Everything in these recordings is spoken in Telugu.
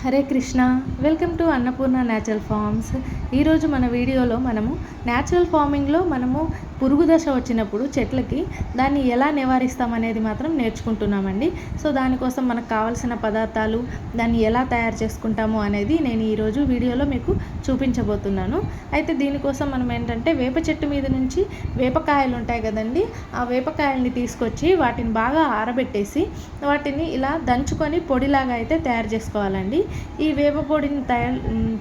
Hare Krishna. Welcome to Annapurna natural farms. ఈరోజు మన వీడియోలో మనము న్యాచురల్ ఫార్మింగ్లో మనము పురుగు దశ వచ్చినప్పుడు చెట్లకి దాన్ని ఎలా నివారిస్తామనేది మాత్రం నేర్చుకుంటున్నామండి. సో దానికోసం మనకు కావాల్సిన పదార్థాలు, దాన్ని ఎలా తయారు చేసుకుంటాము అనేది నేను ఈరోజు వీడియోలో మీకు చూపించబోతున్నాను. అయితే దీనికోసం మనం ఏంటంటే వేప చెట్టు మీద నుంచి వేపకాయలు ఉంటాయి కదండి, ఆ వేపకాయల్ని తీసుకొచ్చి వాటిని బాగా ఆరబెట్టేసి వాటిని ఇలా దంచుకొని పొడిలాగా అయితే తయారు చేసుకోవాలండి. ఈ వేప పొడిని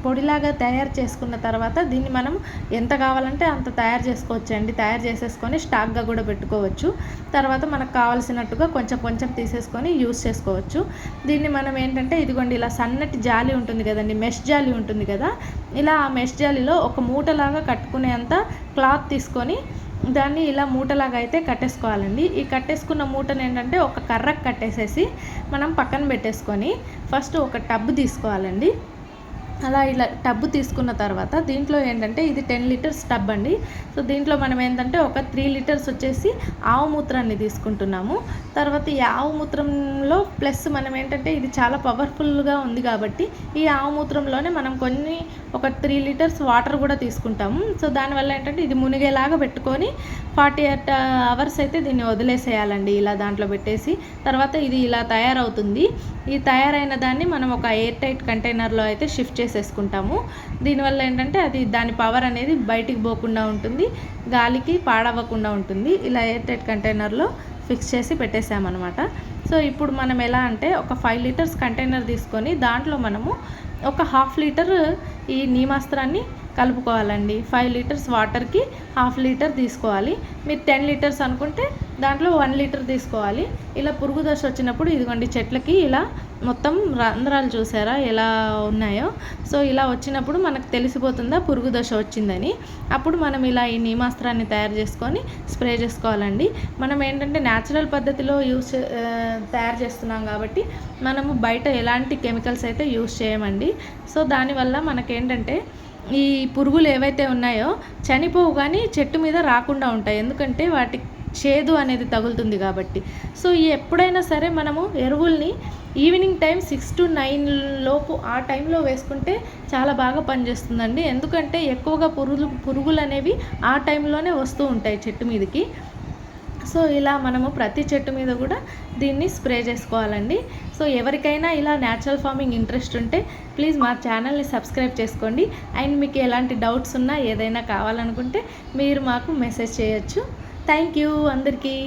పొడిలాగా తయారు చేసుకున్న తర్వాత దీన్ని మనం ఎంత కావాలంటే అంత తయారు చేసుకోవచ్చండి. తయారు చేసేసుకొని స్టాక్గా కూడా పెట్టుకోవచ్చు. తర్వాత మనకు కావాల్సినట్టుగా కొంచెం కొంచెం తీసేసుకొని యూస్ చేసుకోవచ్చు. దీన్ని మనం ఏంటంటే ఇదిగోండి ఇలా సన్నటి జాలి ఉంటుంది కదండి, మెష్ జాలి ఉంటుంది కదా, ఇలా ఆ మెష్ జాలిలో ఒక మూటలాగా కట్టుకునేంత క్లాత్ తీసుకొని దాన్ని ఇలా మూటలాగా అయితే కట్టేసుకోవాలండి. ఈ కట్టేసుకున్న మూటను ఏంటంటే ఒక కర్రకు కట్టేసేసి మనం పక్కన పెట్టేసుకొని ఫస్ట్ ఒక టబ్ తీసుకోవాలండి. అలా ఇలా టబ్బు తీసుకున్న తర్వాత దీంట్లో ఏంటంటే ఇది 10 లీటర్స్ టబ్ అండి. సో దీంట్లో మనం ఏంటంటే ఒక 3 లీటర్స్ వచ్చేసి ఆవు మూత్రాన్ని తీసుకుంటున్నాము. తర్వాత ఈ ఆవు మూత్రంలో ప్లస్ మనం ఏంటంటే ఇది చాలా పవర్ఫుల్గా ఉంది కాబట్టి ఈ ఆవు మూత్రంలోనే మనం ఒక 3 లీటర్స్ వాటర్ కూడా తీసుకుంటాము. సో దానివల్ల ఏంటంటే ఇది మునిగేలాగా పెట్టుకొని 48 అవర్స్ అయితే దీన్ని వదిలేసేయాలండి. ఇలా దాంట్లో పెట్టేసి తర్వాత ఇది ఇలా తయారవుతుంది. ఈ తయారైన దాన్ని మనం ఒక ఎయిర్ టైట్ కంటైనర్లో అయితే షిఫ్ట్ చేసేసుకుంటాము. దీనివల్ల ఏంటంటే అది దాని పవర్ అనేది బయటికి పోకుండా ఉంటుంది, గాలికి పాడవకుండా ఉంటుంది. ఇలా ఎయిర్ టైట్ కంటైనర్లో ఫిక్స్ చేసి పెట్టేసామన్నమాట. సో ఇప్పుడు మనం ఎలా అంటే ఒక 5 లీటర్స్ కంటైనర్ తీసుకొని దాంట్లో మనము ఒక 1/2 లీటర్ ఈ నీమాస్త్రాన్ని కలుపుకోవాలండి. 5 లీటర్స్ వాటర్కి 1/2 లీటర్ తీసుకోవాలి. మీరు 10 లీటర్స్ అనుకుంటే దాంట్లో 1 లీటర్ తీసుకోవాలి. ఇలా పురుగు దశ వచ్చినప్పుడు ఇదిగోండి చెట్లకి ఇలా మొత్తం రంధ్రాలు చూసారా ఎలా ఉన్నాయో. సో ఇలా వచ్చినప్పుడు మనకు తెలిసిపోతుందా పురుగు దశ వచ్చిందని. అప్పుడు మనం ఇలా ఈ నీమాస్త్రాన్ని తయారు చేసుకొని స్ప్రే చేసుకోవాలండి. మనం ఏంటంటే న్యాచురల్ పద్ధతిలో తయారు చేస్తున్నాం కాబట్టి మనము బయట ఎలాంటి కెమికల్స్ అయితే యూస్ చేయమండి. సో దానివల్ల మనకేంటంటే ఈ పురుగులు ఏవైతే ఉన్నాయో చనిపోవు కానీ చెట్టు మీద రాకుండా ఉంటాయి. ఎందుకంటే వాటి చేదు అనేది తగులుతుంది కాబట్టి. సో ఎప్పుడైనా సరే మనము ఎరువుల్ని ఈవినింగ్ టైం 6 to 9 లోపు ఆ టైంలో వేసుకుంటే చాలా బాగా పనిచేస్తుందండి. ఎందుకంటే ఎక్కువగా పురుగులు అనేవి ఆ టైంలోనే వస్తూ ఉంటాయి చెట్టు మీదకి. సో ఇలా మనము ప్రతి చెట్టు మీద కూడా దీన్ని స్ప్రే చేసుకోవాలండి. సో ఎవరికైనా ఇలా న్యాచురల్ ఫార్మింగ్ ఇంట్రెస్ట్ ఉంటే ప్లీజ్ మా ఛానల్ని సబ్స్క్రైబ్ చేసుకోండి. అండ్ మీకు ఎలాంటి డౌట్స్ ఉన్నా ఏదైనా కావాలనుకుంటే మీరు మాకు మెసేజ్ చేయొచ్చు. థ్యాంక్ యూ అందరికీ.